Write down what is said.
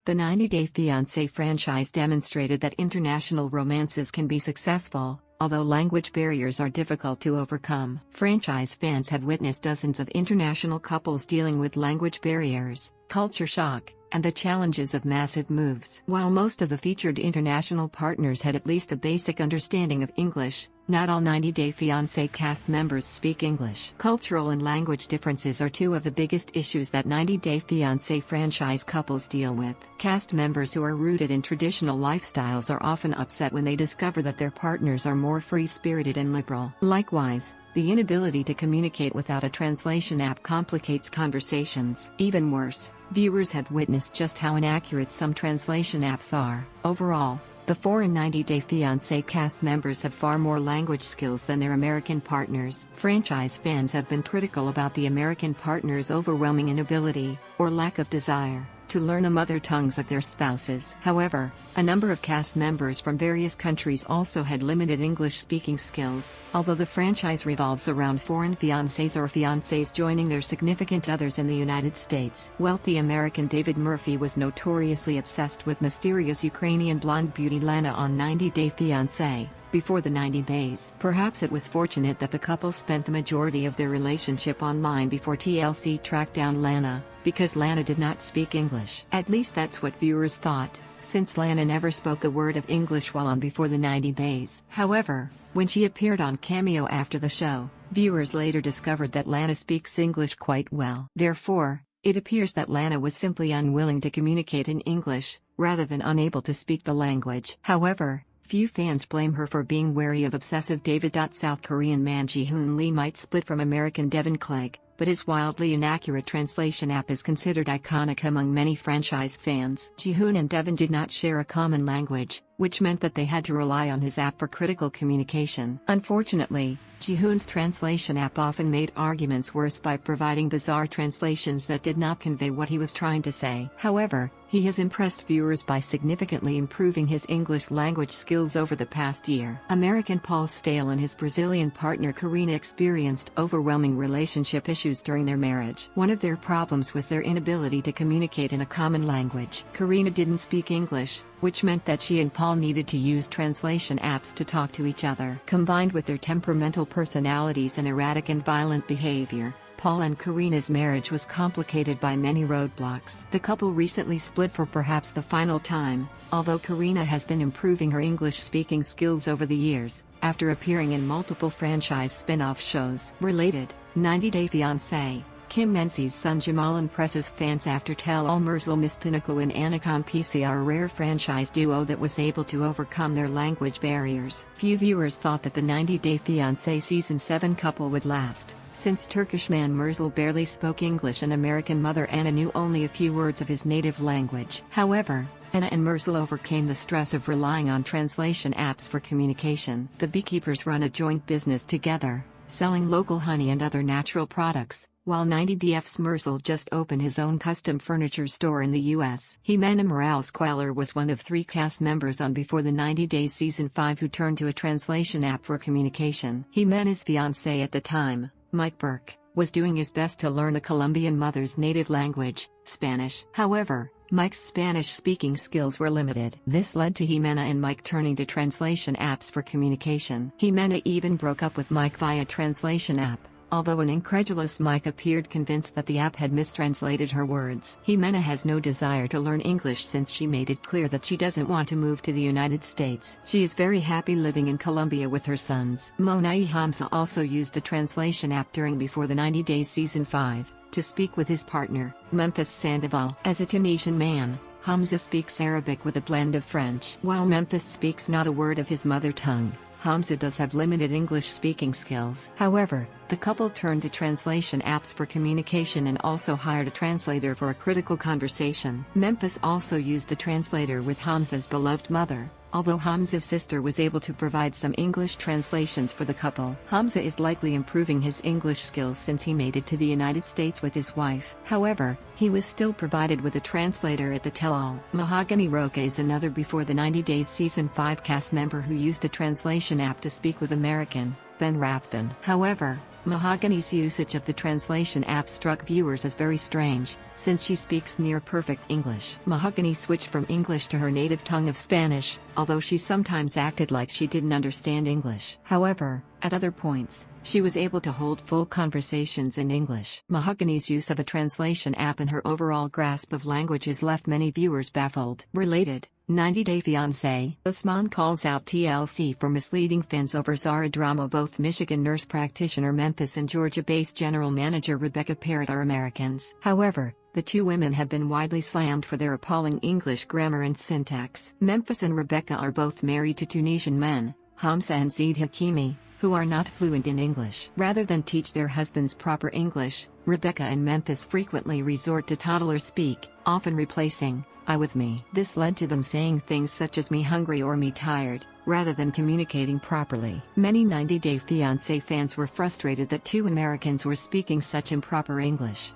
The 90 Day Fiancé franchise demonstrated that international romances can be successful, although language barriers are difficult to overcome. Franchise fans have witnessed dozens of international couples dealing with language barriers, culture shock, and the challenges of massive moves. While most of the featured international partners had at least a basic understanding of English, not all 90 Day Fiancé cast members speak English. Cultural and language differences are two of the biggest issues that 90 Day Fiancé franchise couples deal with. Cast members who are rooted in traditional lifestyles are often upset when they discover that their partners are more free-spirited and liberal. Likewise, the inability to communicate without a translation app complicates conversations. Even worse, viewers have witnessed just how inaccurate some translation apps are. Overall, the foreign 90 Day Fiancé cast members have far more language skills than their American partners. Franchise fans have been critical about the American partners' overwhelming inability, or lack of desire, to learn the mother tongues of their spouses. However, a number of cast members from various countries also had limited English-speaking skills, although the franchise revolves around foreign fiancés or fiancées joining their significant others in the United States. Wealthy American David Murphy was notoriously obsessed with mysterious Ukrainian blonde beauty Lana on 90 Day Fiancé. Before the 90 days. Perhaps it was fortunate that the couple spent the majority of their relationship online before TLC tracked down Lana, because Lana did not speak English. At least that's what viewers thought, since Lana never spoke a word of English while on Before the 90 Days. However, when she appeared on Cameo after the show, viewers later discovered that Lana speaks English quite well. Therefore, it appears that Lana was simply unwilling to communicate in English, rather than unable to speak the language. However, few fans blame her for being wary of obsessive David. South Korean man Ji-hoon Lee might split from American Devon Clegg, but his wildly inaccurate translation app is considered iconic among many franchise fans. Ji-hoon and Devon did not share a common language, which meant that they had to rely on his app for critical communication. Unfortunately, Ji-hoon's translation app often made arguments worse by providing bizarre translations that did not convey what he was trying to say. However, he has impressed viewers by significantly improving his English language skills over the past year. American Paul Stale and his Brazilian partner Karina experienced overwhelming relationship issues during their marriage. One of their problems was their inability to communicate in a common language. Karina didn't speak English, which meant that she and Paul needed to use translation apps to talk to each other. Combined with their temperamental personalities and erratic and violent behavior, Paul and Karina's marriage was complicated by many roadblocks. The couple recently split for perhaps the final time, although Karina has been improving her English-speaking skills over the years, after appearing in multiple franchise spin-off shows. Related, 90 Day Fiancé. Kim Menzies' son Jamal impresses fans after Tell-All Merzal Mistinaku and Anacom PC are a rare franchise duo that was able to overcome their language barriers. Few viewers thought that the 90 Day Fiancé Season 7 couple would last, since Turkish man Merzal barely spoke English and American mother Anna knew only a few words of his native language. However, Anna and Merzal overcame the stress of relying on translation apps for communication. The beekeepers run a joint business together, selling local honey and other natural products, while 90DF's Merzal just opened his own custom furniture store in the US. Jimena Morales Queller was one of 3 cast members on Before the 90 Days Season 5 who turned to a translation app for communication. Jimena's fiancé at the time, Mike Burke, was doing his best to learn the Colombian mother's native language, Spanish. However, Mike's Spanish-speaking skills were limited. This led to Jimena and Mike turning to translation apps for communication. Jimena even broke up with Mike via translation app, although an incredulous Mike appeared convinced that the app had mistranslated her words. Jimena has no desire to learn English since she made it clear that she doesn't want to move to the United States. She is very happy living in Colombia with her sons. Monai Hamza also used a translation app during Before the 90 Days Season 5, to speak with his partner, Memphis Sandoval. As a Tunisian man, Hamza speaks Arabic with a blend of French. While Memphis speaks not a word of his mother tongue, Hamza does have limited English-speaking skills. However, the couple turned to translation apps for communication and also hired a translator for a critical conversation. Memphis also used a translator with Hamza's beloved mother, although Hamza's sister was able to provide some English translations for the couple. Hamza is likely improving his English skills since he made it to the United States with his wife. However, he was still provided with a translator at the tell-all. Mahogany Roca is another Before the 90 Days Season 5 cast member who used a translation app to speak with American Ben Rathbun. However, Mahogany's usage of the translation app struck viewers as very strange, since she speaks near-perfect English. Mahogany switched from English to her native tongue of Spanish, although she sometimes acted like she didn't understand English. However, at other points, she was able to hold full conversations in English. Mahogany's use of a translation app and her overall grasp of languages left many viewers baffled. Related, 90 Day Fiancé. Usman calls out TLC for misleading fans over Zara drama. Both Michigan nurse practitioner Memphis and Georgia-based general manager Rebecca Parrott are Americans. However, the two women have been widely slammed for their appalling English grammar and syntax. Memphis and Rebecca are both married to Tunisian men, Hamza and Zeid Hakimi, who are not fluent in English. Rather than teach their husbands proper English, Rebecca and Memphis frequently resort to toddler speak, often replacing I with me. This led to them saying things such as me hungry or me tired, rather than communicating properly. Many 90 Day Fiancé fans were frustrated that two Americans were speaking such improper English.